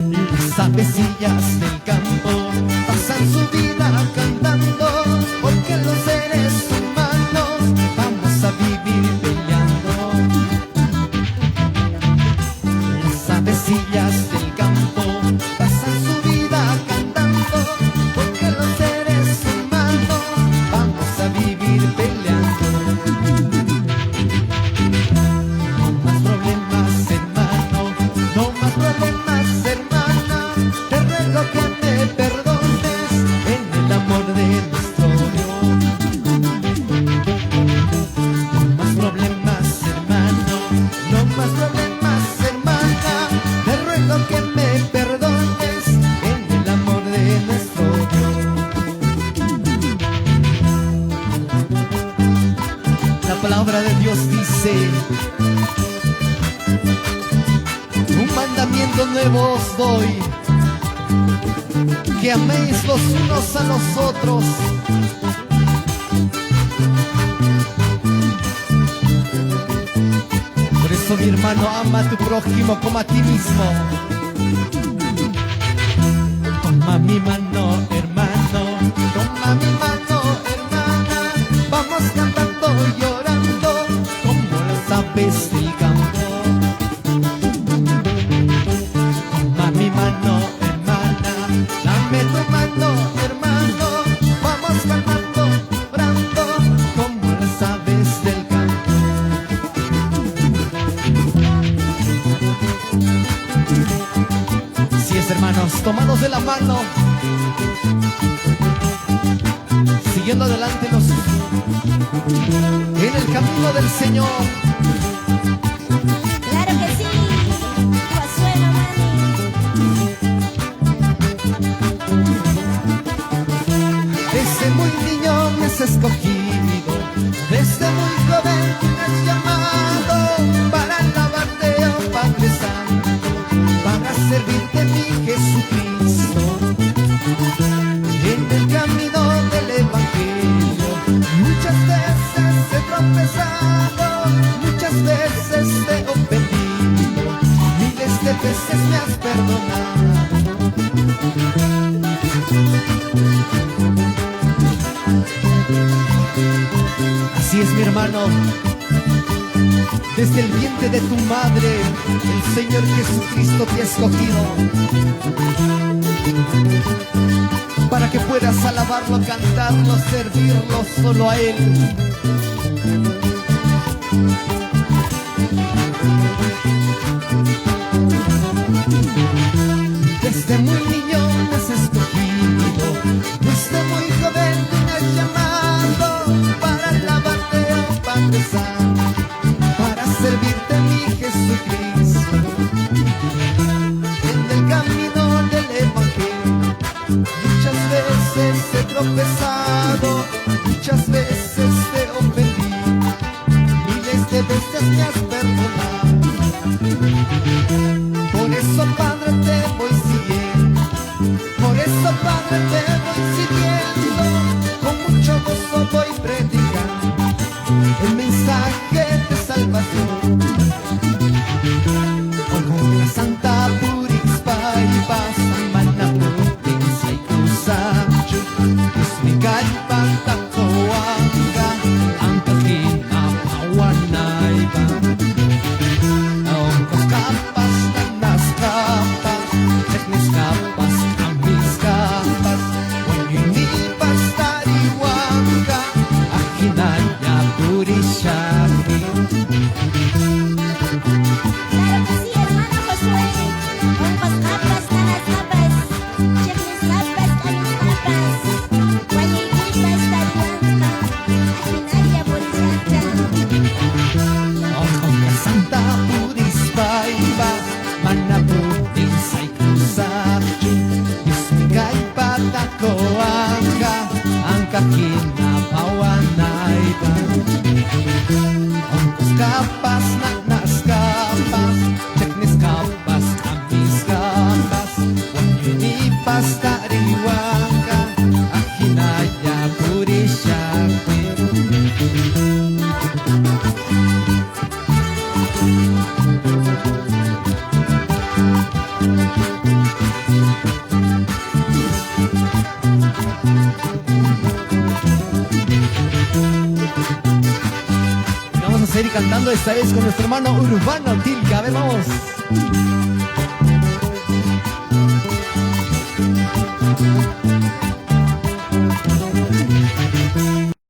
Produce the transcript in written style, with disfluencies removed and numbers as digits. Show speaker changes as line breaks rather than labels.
Las avecillas del campo pasan su vida cantando, porque los seres humanos vamos a vivir peleando. Las avecillas del campo pasan su vida cantando, porque los seres humanos vamos a vivir peleando. No más problemas, hermano, no más problemas, hermana. Te ruego que me perdones en el amor de nuestro Dios. No más problemas, hermano, no más problemas, hermana. Te ruego que me perdones en el amor de nuestro Dios. La palabra de Dios dice: un mandamiento nuevo os doy, que améis los unos a los otros. Por eso, mi hermano, ama a tu prójimo como a ti mismo. Toma mi mano, hermano, toma mi mano, hermana. Vamos cantando y llorando como las aves del campo. Toma mi mano, hermana, dame tu mano, hermano. Vamos cantando, orando como las aves del campo. Así es, hermanos, tomados de la mano, siguiendo adelante en el camino del Señor.
Claro que sí, Josué Mamani.
Desde muy niño me has escogido, desde muy joven me has llamado para alabarte, oh Padre Santo, para servirte, mi Jesucristo. En el camino del Evangelio muchas veces he tropezado, muchas veces te he ofendido, miles de veces me has perdonado. Así es, mi hermano, desde el vientre de tu madre el Señor Jesucristo te ha escogido para que puedas alabarlo, cantarlo, servirlo solo a Él. Desde muy niño me has escogido, desde muy joven me has llamado para alabarte, oh Padre Santo, para servirte, mi Jesucristo. En el camino del Evangelio muchas veces he tropezado, muchas veces te he ofendido, miles de veces me has perdonado. Por eso, Padre, te voy siguiendo, por eso, Padre, te voy siguiendo, con mucho gozo voy predicando el mensaje de salvación. Con la Santa Purispa y paz, mana provincia y cruzancho, es mi calpa, tacoanga, ancaquina, aguanaiba. Ongkos kapas, nanas kapas, teknis kapas, amis kapas, wanyunipas tariwanga, akinanya turishaki.
Claro que sí, hermano Josué. Ongkos kapas, nanas kapas, cheknis kapas, amis kapas, wanyunipas tariwanga, akinanya turishaki.
Ongkos ka Santa Purispa y paz, mana provincia y cruzancho, es mi calpa, tacoanga, ancaquina, aguanaiba. Ongkos kapas, nanas kapas, teknis kapas, amis kapas, wanyunipas tariwanga, akinaya turishaki. cantando esta vez con nuestro hermano Urbano Tilca. A ver, vamos.